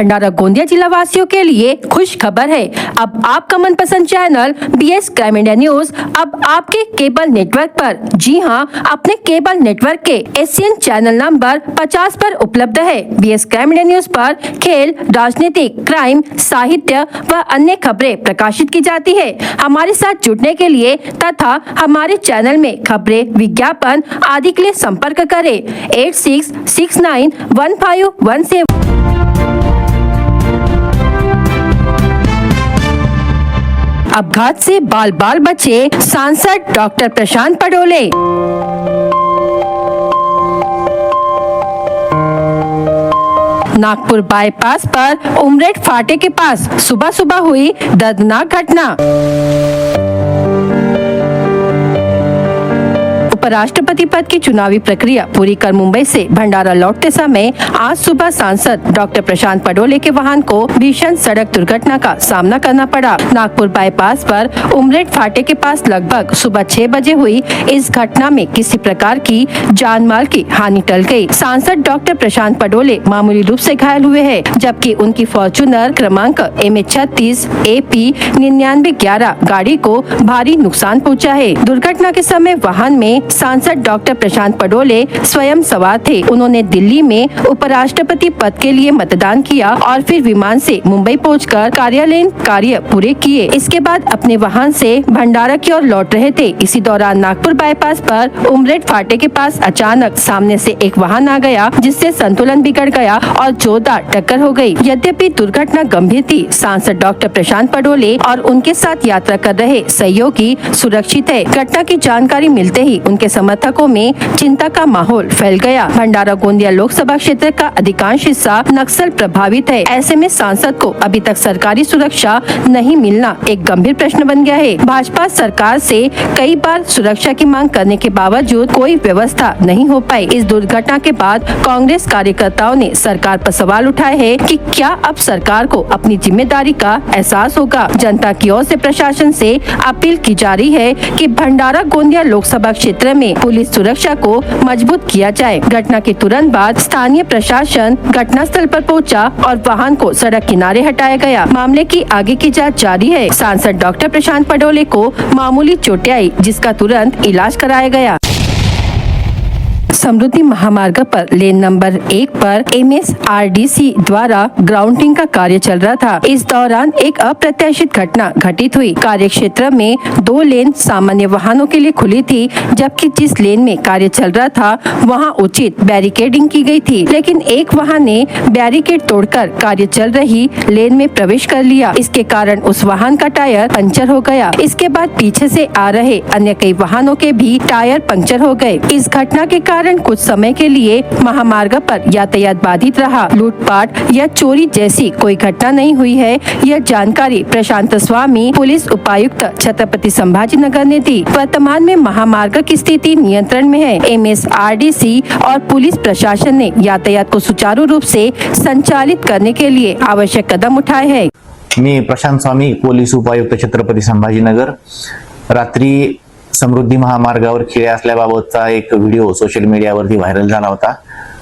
भंडारा गोंदिया जिला वासियों के लिए खुश खबर है। अब आपका मनपसंद channel BS crime India news अब आपके केबल नेटवर्क पर, जी हां, अपने केबल नेटवर्क के एशियन चैनल नंबर 50 पर उपलब्ध है। BS क्राइम इंडिया न्यूज पर खेल, राजनीतिक, क्राइम, साहित्य व अन्य खबरें प्रकाशित की जाती है। हमारे साथ जुड़ने के लिए तथा हमारे चैनल में खबरें, विज्ञापन आदि के लिए संपर्क करें 86691517। अपघात से बाल बाल बचे सांसद डॉक्टर प्रशांत पडोले। नागपुर बाईपास पर उमरेड फाटे के पास सुबह सुबह हुई दर्दनाक घटना। उपराष्ट्रपति पद की चुनावी प्रक्रिया पूरी कर मुंबई से भंडारा लौटते समय आज सुबह सांसद डॉक्टर प्रशांत पडोले के वाहन को भीषण सड़क दुर्घटना का सामना करना पड़ा। नागपुर बाईपास पर उमरेड फाटे के पास लगभग सुबह 6 बजे हुई इस घटना में किसी प्रकार की जान माल की हानि टल गई। सांसद डॉक्टर प्रशांत पडोले मामूली रूप से घायल हुए हैं, जबकि उनकी फॉर्च्यूनर क्रमांक MH36 AP 9911 गाड़ी को भारी नुकसान पहुँचा है। दुर्घटना के समय वाहन में सांसद डॉक्टर प्रशांत पडोले स्वयं सवार थे। उन्होंने दिल्ली में उपराष्ट्रपति पद के लिए मतदान किया और फिर विमान से मुंबई पहुंचकर कार्यालयीन कार्य पूरे किए। इसके बाद अपने वाहन से भंडारा की ओर लौट रहे थे। इसी दौरान नागपुर बाईपास पर उमरेड फाटे के पास अचानक सामने से एक वाहन आ गया, जिससे संतुलन बिगड़ गया और जोरदार टक्कर हो गई। यद्यपि दुर्घटना गंभीर थी, सांसद डॉक्टर प्रशांत पडोले और उनके साथ यात्रा कर रहे सहयोगी सुरक्षित है। घटना की जानकारी मिलते ही उनके समर्थकों में चिंता का माहौल फैल गया। भंडारा गोंदिया लोकसभा क्षेत्र का अधिकांश हिस्सा नक्सल प्रभावित है। ऐसे में सांसद को अभी तक सरकारी सुरक्षा नहीं मिलना एक गंभीर प्रश्न बन गया है। भाजपा सरकार से कई बार सुरक्षा की मांग करने के बावजूद कोई व्यवस्था नहीं हो पाई। इस दुर्घटना के बाद कांग्रेस कार्यकर्ताओं ने सरकार पर सवाल उठाए हैं कि क्या अब सरकार को अपनी जिम्मेदारी का एहसास होगा। जनता की ओर से प्रशासन से अपील की जा रही है कि भंडारा गोंदिया लोकसभा क्षेत्र में पुलिस सुरक्षा को मजबूत किया जाए। घटना के तुरंत बाद स्थानीय प्रशासन घटनास्थल पर पहुंचा और वाहन को सड़क किनारे हटाया गया। मामले की आगे की जांच जारी है। सांसद डॉक्टर प्रशांत पडोले को मामूली चोटें आई, जिसका तुरंत इलाज कराया गया। समृद्धि महामार्ग पर लेन नंबर 1 पर MSRDC द्वारा ग्राउंडिंग का कार्य चल रहा था। इस दौरान एक अप्रत्याशित घटना घटित हुई। कार्य क्षेत्र में 2 लेन सामान्य वाहनों के लिए खुली थी, जबकि जिस लेन में कार्य चल रहा था वहां उचित बैरिकेडिंग की गई थी, लेकिन एक वाहन ने बैरिकेड तोड़कर कार्य चल रही लेन में प्रवेश कर लिया। इसके कारण उस वाहन का टायर पंचर हो गया। इसके बाद पीछे से आ रहे अन्य कई वाहनों के भी टायर पंचर हो गए। इस घटना के कारण कुछ समय के लिए महामार्ग पर यातायात बाधित रहा। लूटपाट या चोरी जैसी कोई घटना नहीं हुई है। यह जानकारी प्रशांत स्वामी पुलिस उपायुक्त छत्रपति संभाजीनगर ने दी। वर्तमान में महामार्ग की स्थिति नियंत्रण में है। MSRDC और पुलिस प्रशासन ने यातायात को सुचारू रूप से संचालित करने के लिए आवश्यक कदम उठाए हैं। मी प्रशांत स्वामी, पोलीस उपायुक्त छत्रपती संभाजीनगर। रात्री समृद्धी महामार्गावर खिळे असल्याबाबतचा एक व्हिडिओ सोशल मीडियावरती व्हायरल झाला होता।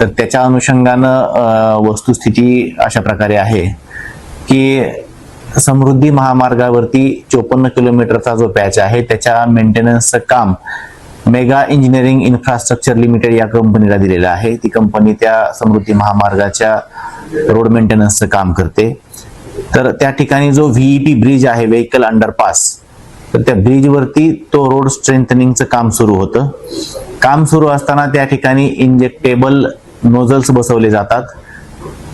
तर त्याच्या अनुषंगानं वस्तुस्थिती अशा प्रकारे आहे की समृद्धी महामार्गावरती 54 किलोमीटरचा जो पॅच आहे त्याच्या मेंटेनन्सचं काम मेगा इंजिनिअरिंग इन्फ्रास्ट्रक्चर लिमिटेड या कंपनीला दिलेलं आहे। ती कंपनी त्या समृद्धी महामार्गाच्या रोड मेंटेनन्सचं काम करते। तर त्या ठिकाणी जो VEP ब्रिज आहे, व्हेकल अंडरपास, तर त्या ब्रिज वरती तो रोड स्ट्रेंथनिंगचं काम सुरू होतं। काम सुरू असताना त्या ठिकाणी इंजेक्टेबल नोझल्स बसवले जातात।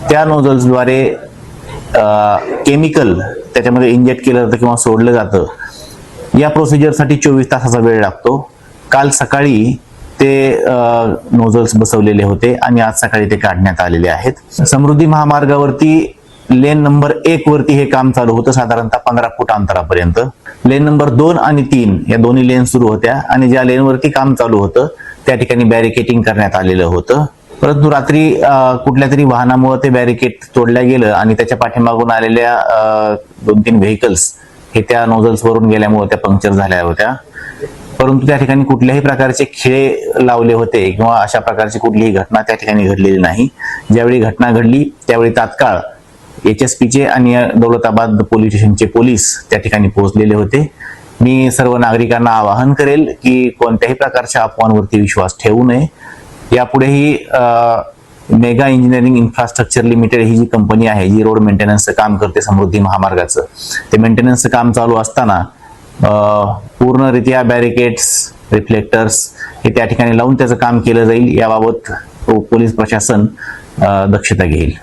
त्या नोझल्सद्वारे केमिकल त्याच्यामध्ये इंजेक्ट केलं जातं किंवा सोडलं जातं। या प्रोसिजरसाठी 24 तासाचा वेळ लागतो। काल सकाळी ते नोझल्स बसवलेले होते आणि आज सकाळी ते काढण्यात आलेले आहेत। समृद्धी महामार्गावरती लेन नंबर 1 वरती हे काम चालू होतं, साधारणतः 15 फूट अंतरापर्यंत। लेन नंबर 2 आणि 3 या दोन्ही लेन सुरू होत्या आणि ज्या लेन वरती काम चालू होतं त्या ठिकाणी बॅरिकेटिंग करण्यात आलेलं होतं। परंतु रात्री कुठल्या तरी वाहनामुळे ते बॅरिकेड तोडलं गेलं आणि त्याच्या पाठीमागून आलेल्या 2-3 व्हेकल्स हे त्या नोझल्स वरून गेल्यामुळे त्या पंक्चर झाल्या होत्या। परंतु त्या ठिकाणी कुठल्याही प्रकारचे खिळे लावले होते किंवा अशा प्रकारची कुठलीही घटना त्या ठिकाणी घडलेली नाही। ज्यावेळी घटना घडली त्यावेळी तात्काळ HSPचे आणि दौलताबाद पोलीस स्टेशनचे पोलीस त्या ठिकाणी पोहोचलेले होते. मी सर्व नागरिकांना आवाहन करेल की कोणत्याही प्रकारच्या अफवांवरती विश्वास ठेवू नये. यापुढेही मेगा इंजिनिअरिंग इन्फ्रास्ट्रक्चर लिमिटेड ही जी कंपनी आहे, जी रोड मेंटेनन्सचं काम करते समृद्धी महामार्गाचं, ते मेंटेनन्सचं काम चालू असताना पूर्णरित्या बॅरिकेड्स, रिफ्लेक्टर्स हे त्या ठिकाणी लावून त्याचं काम केलं जाईल, याबाबत पोलीस प्रशासन दक्षता घेईल.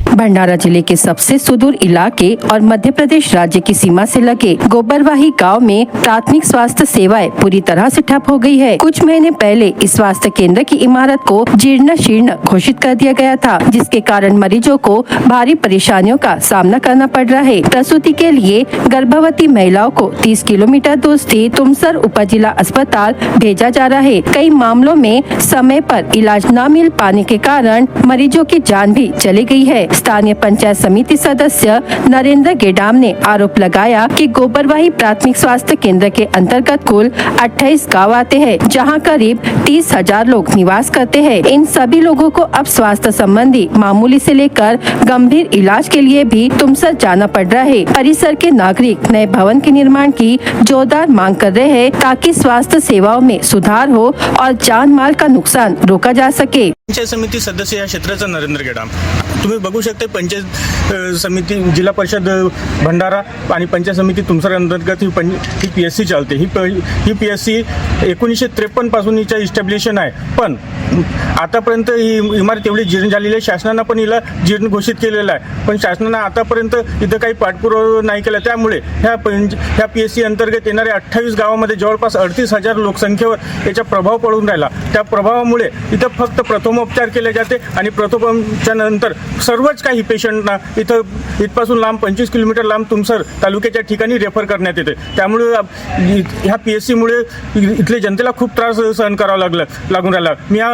भंडारा जिले के सबसे सुदूर इलाके और मध्य प्रदेश राज्य की सीमा से लगे गोबरवाही गांव में प्राथमिक स्वास्थ्य सेवाएं पूरी तरह से ठप हो गई है. कुछ महीने पहले इस स्वास्थ्य केंद्र की इमारत को जीर्ण शीर्ण घोषित कर दिया गया था, जिसके कारण मरीजों को भारी परेशानियों का सामना करना पड़ रहा है. प्रसूति के लिए गर्भवती महिलाओं को 30 किलोमीटर दूर स्थित तुमसर उपजिला अस्पताल भेजा जा रहा है. कई मामलों में समय पर इलाज न मिल पाने के कारण मरीजों की जान भी चली गई है. स्थानीय पंचायत समिति सदस्य नरेंद्र गेडाम ने आरोप लगाया कि गोबरवाही प्राथमिक स्वास्थ्य केंद्र के अंतर्गत कुल 28 गाँव आते हैं, जहां करीब 30,000 लोग निवास करते हैं. इन सभी लोगों को अब स्वास्थ्य संबंधी मामूली से लेकर गंभीर इलाज के लिए भी तुमसर जाना पड़ रहा है. परिसर के नागरिक नए भवन के निर्माण की जोरदार मांग कर रहे हैं, ताकि स्वास्थ्य सेवाओं में सुधार हो और जान माल का नुकसान रोका जा सके. पंचायत समिती सदस्य या क्षेत्राचा नरेंद्र गेडाम. तुम्ही बघू शकता पंचायत समिती जिल्हा परिषद भंडारा आणि पंचायत समिती तुमसर अंतर्गत ही PSC चालते. ही PSC 1953 पासून हिच्या इस्टॅब्लिशन आहे, पण आतापर्यंत ही इमारत एवढी जीर्ण झालेली आहे. शासनानं पण हिला जीर्ण घोषित केलेलं आहे, पण शासनानं आतापर्यंत इथं काही पाठपुरावा नाही केला. त्यामुळे ह्या PSC अंतर्गत येणाऱ्या 28 गावामध्ये जवळपास 38,000 लोकसंख्येवर याचा प्रभाव पडून राहिला. त्या प्रभावामुळे इथं फक्त प्रथमोपचार केले जाते आणि प्रथमोपचार नंतर सर्वच काही पेशंटना इथपासून लांब 25 किलोमीटर लांब तुमसर तालुक्याच्या ठिकाणी रेफर करण्यात येते. त्यामुळे ह्या PSC मुळे इथल्या जनतेला खूप त्रास सहन करावा लागून राहिला. मी या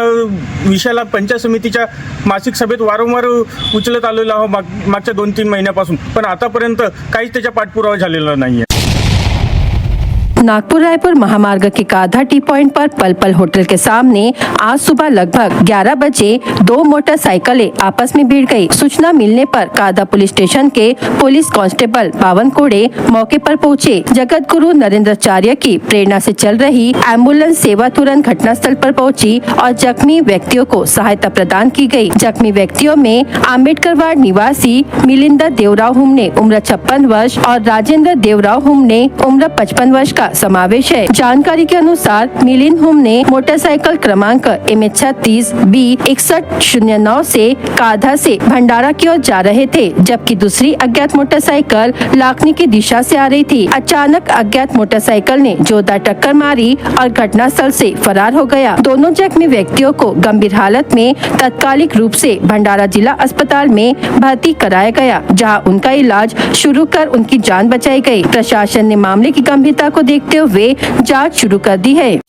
विषयाला पंचायत समितीच्या मासिक सभेत वारंवार उचलत आलेलो आहो मागच्या 2-3 महिन्यापासून, पण आतापर्यंत काहीच त्याचा पाठपुरावा झालेला नाहीये. नागपुर रायपुर महामार्ग के काधा टी पॉइंट पर पल पल होटल के सामने आज सुबह लगभग 11 बजे 2 मोटरसाइकिलें आपस में भिड़ गई. सूचना मिलने पर काधा पुलिस स्टेशन के पुलिस कांस्टेबल पावन कोड़े मौके पर पहुंचे. जगत गुरु नरेंद्राचार्य की प्रेरणा से चल रही एम्बुलेंस सेवा तुरंत घटनास्थल पर पहुंची और जख्मी व्यक्तियों को सहायता प्रदान की गई. जख्मी व्यक्तियों में आम्बेडकरवाड़ निवासी मिलिंदर देवराव हुमने उम्र 56 वर्ष और राजेंद्र देवराव हुमने उम्र 55 वर्ष का समावेश है. जानकारी के अनुसार मिलिंद हुम ने मोटरसाइकिल क्रमांक MH36B 6109 से काधा से भंडारा की ओर जा रहे थे, जबकि दूसरी अज्ञात मोटरसाइकिल लाखनी की दिशा से आ रही थी. अचानक अज्ञात मोटरसाइकिल ने जोरदार टक्कर मारी और घटनास्थल से फरार हो गया. दोनों जख्मी व्यक्तियों को गंभीर हालत में तात्कालिक रूप से भंडारा जिला अस्पताल में भर्ती कराया गया, जहां उनका इलाज शुरू कर उनकी जान बचाई गई. प्रशासन ने मामले की गंभीरता को देखते हुए जांच शुरू कर दी है.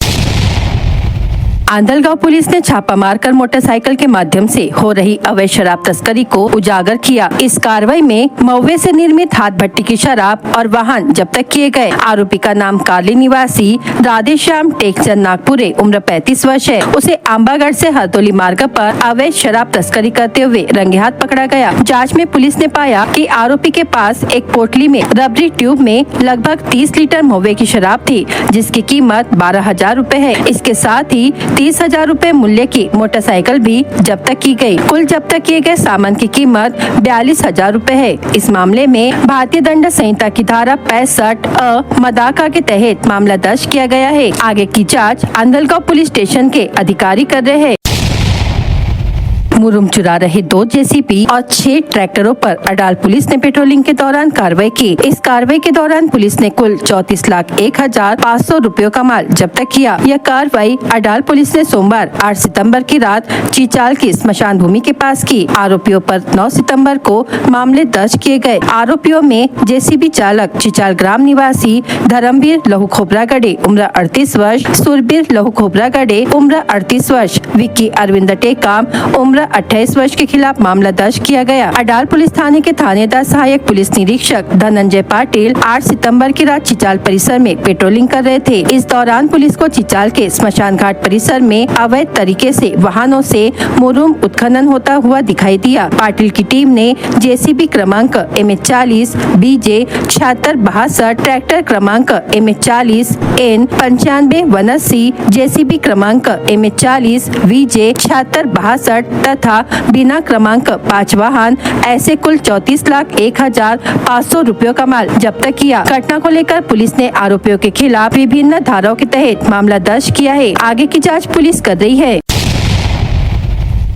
आंधलगांव पुलिस ने छापा मारकर मोटरसाइकिल के माध्यम से हो रही अवैध शराब तस्करी को उजागर किया. इस कार्रवाई में महुए से निर्मित हाथ भट्टी की शराब और वाहन जब्त किए गए. आरोपी का नाम कार्ली निवासी राधेश्याम टेकचंद नागपुरे उम्र 35 वर्ष है. उसे आंबागढ़ से हरदोली मार्ग पर अवैध शराब तस्करी करते हुए रंगे हाथ पकड़ा गया. जाँच में पुलिस ने पाया कि आरोपी के पास एक पोटली में रबरी ट्यूब में लगभग 30 लीटर महुए की शराब थी, जिसकी कीमत 12,000 रूपए है. इसके साथ ही 30,000 रूपए मूल्य की मोटरसाइकिल भी जब्त की गई. कुल जब्त किए गए सामान की कीमत 42,000 रूपए है. इस मामले में भारतीय दंड संहिता की धारा 65 मदाका के तहत मामला दर्ज किया गया है. आगे की जांच आंधलगांव पुलिस स्टेशन के अधिकारी कर रहे हैं. मुरुम चुरा रहे 2 JCB और 6 ट्रैक्टरों पर अडाल पुलिस ने पेट्रोलिंग के दौरान कार्रवाई की. इस कार्रवाई के दौरान पुलिस ने कुल 34,01,500 रुपयों का माल जब्त किया. यह कार्रवाई अडाल पुलिस ने सोमवार 8 सितंबर की रात चीचाल की स्मशान भूमि के पास की. आरोपियों पर 9 सितंबर को मामले दर्ज किए गए. आरोपियों में JCB चालक चीचाल ग्राम निवासी धर्मवीर लहू खोबरागढ़े उम्र 38 वर्ष, सुरबीर लहू खोबरागढ़े उम्र 38 वर्ष, विक्की अरविंद टेकाम उम्र 28 वर्ष के खिलाफ मामला दर्ज किया गया। अडाल पुलिस थाने के थानेदार सहायक पुलिस निरीक्षक धनंजय पाटिल 8 सितंबर की रात चिचाल परिसर में पेट्रोलिंग कर रहे थे। इस दौरान पुलिस को चिचाल के स्मशान घाट परिसर में अवैध तरीके से वाहनों से मुरुम उत्खनन होता हुआ दिखाई दिया। पाटिल की टीम ने जेसीबी क्रमांक MH40 BJ 7662, ट्रैक्टर क्रमांक MH40 N 9580, जेसीबी क्रमांक MH40 VJ 7662 तथा बिना क्रमांक 5 वाहन ऐसे कुल 34,01,500 रुपयों का माल जब्त किया। घटना को लेकर पुलिस ने आरोपियों के खिलाफ विभिन्न धाराओं के तहत मामला दर्ज किया है। आगे की जांच पुलिस कर रही है।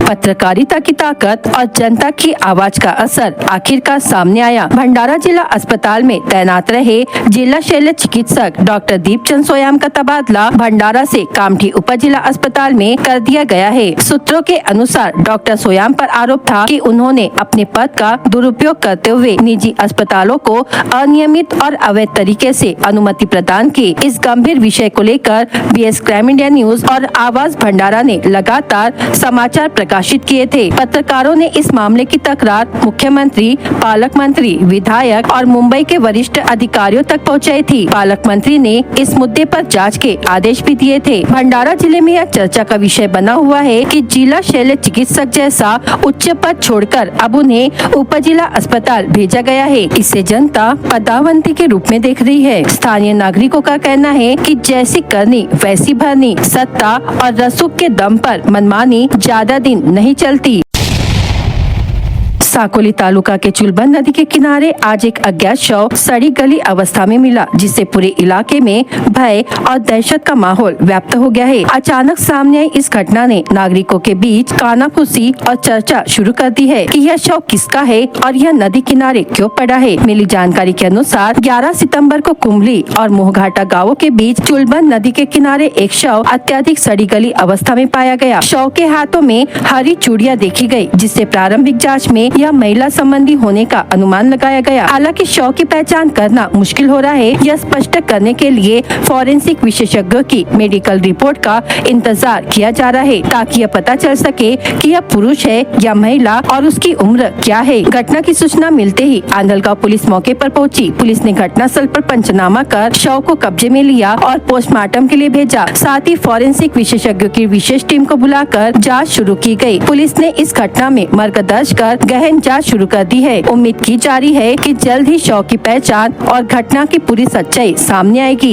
पत्रकारिता की ताकत और जनता की आवाज का असर आखिरकार सामने आया। भंडारा जिला अस्पताल में तैनात रहे जिला शल्य चिकित्सक डॉक्टर दीपचंद सोयाम का तबादला भंडारा से कामठी उप जिला अस्पताल में कर दिया गया है। सूत्रों के अनुसार डॉक्टर सोयाम पर आरोप था कि उन्होंने अपने पद का दुरुपयोग करते हुए निजी अस्पतालों को अनियमित और अवैध तरीके से अनुमति प्रदान की। इस गंभीर विषय को लेकर BS क्राइम इंडिया न्यूज और आवाज भंडारा ने लगातार समाचार प्रकाशित किए थे। पत्रकारों ने इस मामले की तकरार मुख्यमंत्री, पालक मंत्री, विधायक और मुंबई के वरिष्ठ अधिकारियों तक पहुंचाई थी। पालक मंत्री ने इस मुद्दे पर जांच के आदेश भी दिए थे। भंडारा जिले में यह चर्चा का विषय बना हुआ है कि जिला शल्य चिकित्सक जैसा उच्च पद छोड़कर अब उन्हें उप जिला अस्पताल भेजा गया है। इसे जनता पदावंती के रूप में देख रही है। स्थानीय नागरिकों का कहना है कि जैसी करनी वैसी भरनी, सत्ता और रसूख के दम पर मनमानी ज्यादा दिन नहीं चलती। साकोली तालुका के चुलबन नदी के किनारे आज एक अज्ञात शव सड़ी गली अवस्था में मिला, जिससे पूरे इलाके में भय और दहशत का माहौल व्याप्त हो गया है। अचानक सामने आई इस घटना ने नागरिकों के बीच कानाफूसी और चर्चा शुरू कर दी है कि यह शव किसका है और यह नदी किनारे क्यों पड़ा है। मिली जानकारी के अनुसार 11 सितंबर को कुंभली और मोहघाटा गांवों के बीच चुलबन नदी के किनारे एक शव अत्यधिक सड़ी गली अवस्था में पाया गया। शव के हाथों में हरी चूड़ियां देखी गयी, जिससे प्रारंभिक जाँच में यह महिला संबंधी होने का अनुमान लगाया गया। हालांकि शव की पहचान करना मुश्किल हो रहा है। यह स्पष्ट करने के लिए फॉरेंसिक विशेषज्ञों की मेडिकल रिपोर्ट का इंतजार किया जा रहा है, ताकि यह पता चल सके कि यह पुरुष है या महिला और उसकी उम्र क्या है। घटना की सूचना मिलते ही आंधलगांव पुलिस मौके पर पहुंची। पुलिस ने घटनास्थल पर पंचनामा कर शव को कब्जे में लिया और पोस्टमार्टम के लिए भेजा। साथ ही फॉरेंसिक विशेषज्ञों की विशेष टीम को बुलाकर जाँच शुरू की गयी। पुलिस ने इस घटना में मर्ग दर्ज कर गहन जांच शुरू कर दी है। उम्मीद की जा रही है कि जल्द ही शव की पहचान और घटना की पूरी सच्चाई सामने आएगी।